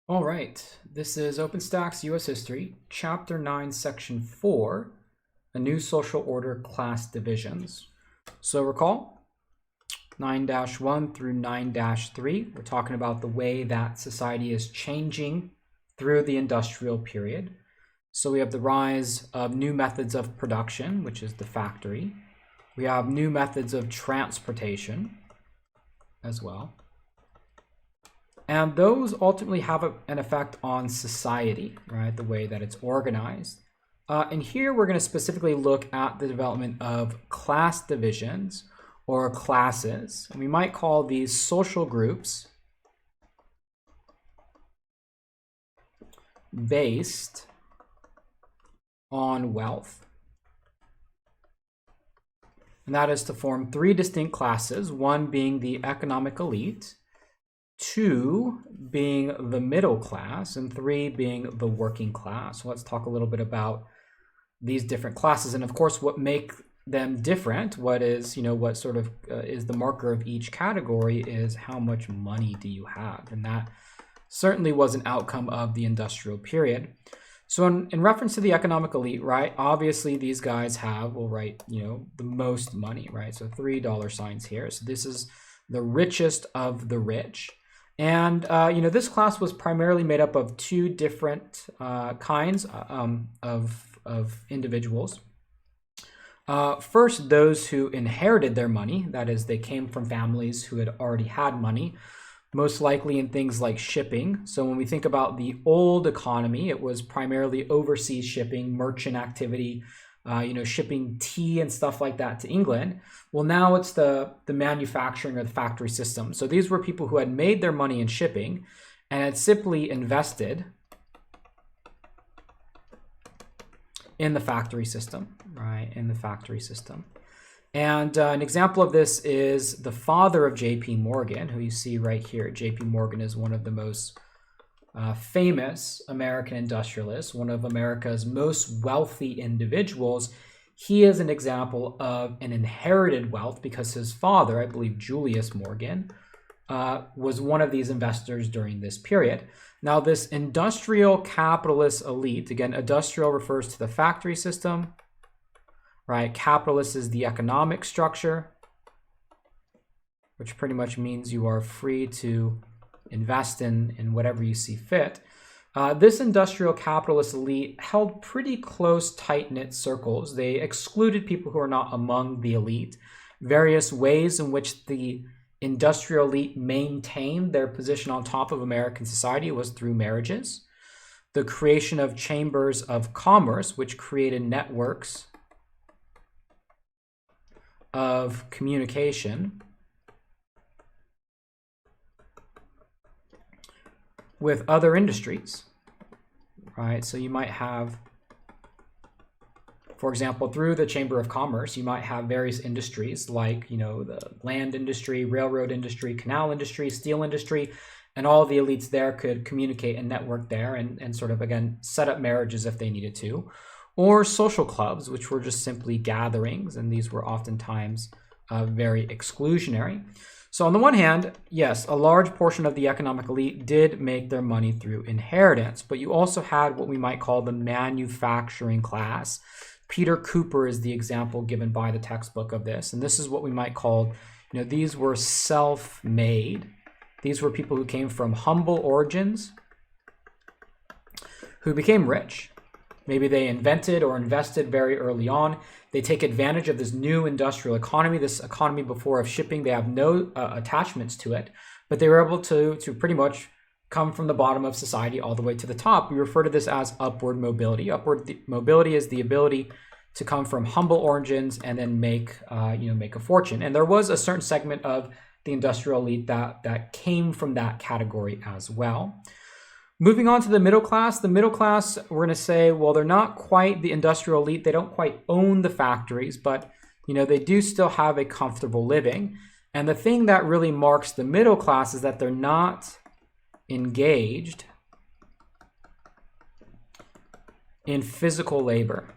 All right, this is Openstax U.S. History, Chapter 9, Section 4, A New Social Order Class Divisions. So recall, 9-1 through 9-3, we're talking about the way that society is changing through the industrial period. So we have the rise of new methods of production, which is the factory. We have new methods of transportation as well. And those ultimately have an effect on society, right? The way that it's organized. And here we're going to specifically look at the development of class divisions or classes. And we might call these social groups based on wealth. And that is to form three distinct classes, one being the economic elite, two being the middle class, and three being the working class. So let's talk a little bit about these different classes, and of course what make them different. What is, what sort of is the marker of each category is how much money do you have, and that certainly was an outcome of the industrial period. So in reference to the economic elite, right, obviously these guys have, we'll write, the most money, right? So $3 here. So this is the richest of the rich. And, this class was primarily made up of two different kinds of individuals. First, those who inherited their money, that is, they came from families who had already had money, most likely in things like shipping. So when we think about the old economy, it was primarily overseas shipping, merchant activity, shipping tea and stuff like that to England. Well, now it's the manufacturing or the factory system. So these were people who had made their money in shipping and had simply invested in the factory system, right? In the factory system. And an example of this is the father of J.P. Morgan, who you see right here. J.P. Morgan is one of the most famous American industrialists, one of America's most wealthy individuals. He is an example of an inherited wealth because his father, I believe Julius Morgan, was one of these investors during this period. Now, this industrial capitalist elite, again, industrial refers to the factory system, right? Capitalist is the economic structure, which pretty much means you are free to invest in whatever you see fit. This industrial capitalist elite held pretty close, tight-knit circles. They excluded people who are not among the elite. Various ways in which the industrial elite maintained their position on top of American society was through marriages, the creation of chambers of commerce, which created networks of communication with other industries, right? So you might have, for example, through the Chamber of Commerce, you might have various industries like, the land industry, railroad industry, canal industry, steel industry, and all the elites there could communicate and network there and sort of, again, set up marriages if they needed to. Or social clubs, which were just simply gatherings, and these were oftentimes very exclusionary. So on the one hand, yes, a large portion of the economic elite did make their money through inheritance, but you also had what we might call the manufacturing class. Peter Cooper is the example given by the textbook of this, and this is what we might call, these were self-made. These were people who came from humble origins, who became rich. Maybe they invented or invested very early on. They take advantage of this new industrial economy, this economy before of shipping. They have no attachments to it, but they were able to pretty much come from the bottom of society all the way to the top. We refer to this as upward mobility. Upward mobility is the ability to come from humble origins and then make a fortune. And there was a certain segment of the industrial elite that came from that category as well. Moving on to the middle class, we're going to say, well, they're not quite the industrial elite. They don't quite own the factories, but, they do still have a comfortable living. And the thing that really marks the middle class is that they're not engaged in physical labor.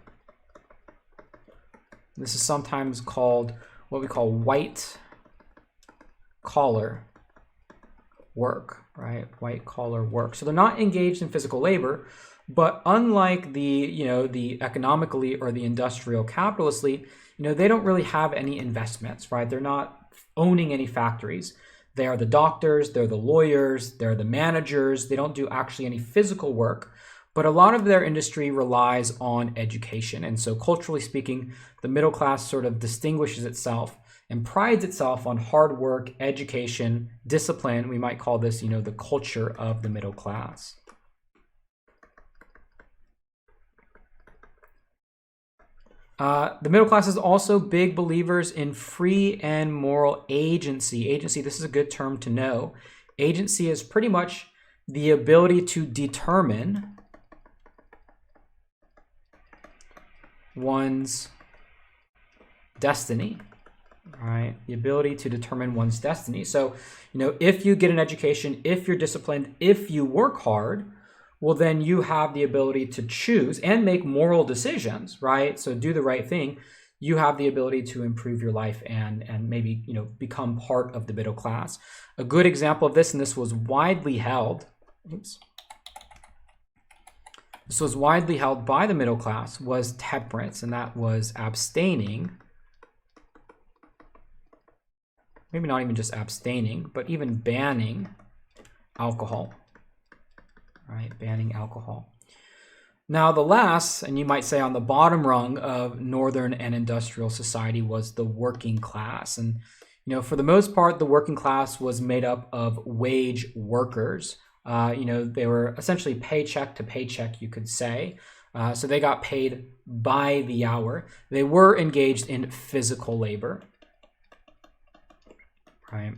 This is sometimes called what we call white collar work, right? White collar work. So they're not engaged in physical labor, but unlike the, the economically or the industrial capitalistly, they don't really have any investments, right? They're not owning any factories. They are the doctors, they're the lawyers, they're the managers. They don't do actually any physical work, but a lot of their industry relies on education. And so culturally speaking, the middle class sort of distinguishes itself and prides itself on hard work, education, discipline. We might call this, the culture of the middle class. The middle class is also big believers in free and moral agency. Agency, this is a good term to know. Agency is pretty much the ability to determine one's destiny, right? The ability to determine one's destiny. So, if you get an education, if you're disciplined, if you work hard, well, then you have the ability to choose and make moral decisions, right? So do the right thing. You have the ability to improve your life and maybe, become part of the middle class. A good example of this, and this was widely held, this was widely held by the middle class, was temperance, and that was abstaining. Maybe not even just abstaining, but even banning alcohol. Right, banning alcohol. Now the last, and you might say on the bottom rung of Northern and industrial society, was the working class. And for the most part, the working class was made up of wage workers. They were essentially paycheck to paycheck, you could say. So they got paid by the hour. They were engaged in physical labor. Right.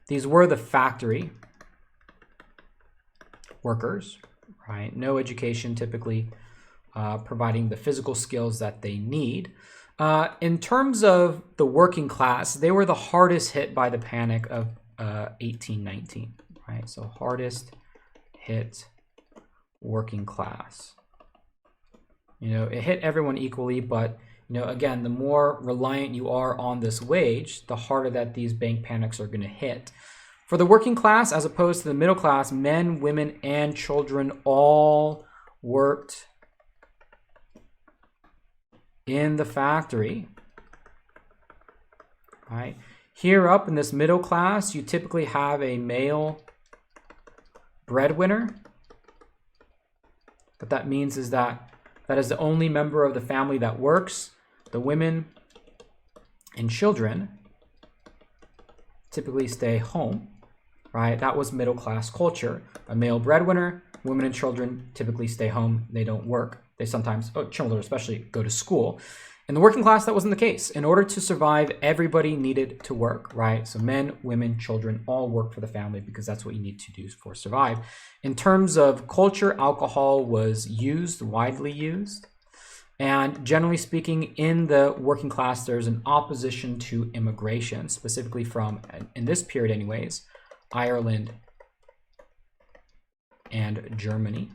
These were the factory workers, right? No education, typically providing the physical skills that they need. In terms of the working class, they were the hardest hit by the Panic of 1819, right? So hardest hit working class. It hit everyone equally, but again, the more reliant you are on this wage, the harder that these bank panics are going to hit. For the working class, as opposed to the middle class, men, women, and children all worked in the factory. Right? Here up in this middle class, you typically have a male breadwinner. What that means is that is the only member of the family that works. The women and children typically stay home. Right? That was middle class culture. A male breadwinner, women and children typically stay home. They don't work. They sometimes, children especially, go to school. In the working class, that wasn't the case. In order to survive, everybody needed to work, right? So men, women, children all work for the family because that's what you need to do for survive. In terms of culture, alcohol was widely used. And generally speaking, in the working class, there's an opposition to immigration, specifically from, in this period anyways, Ireland and Germany.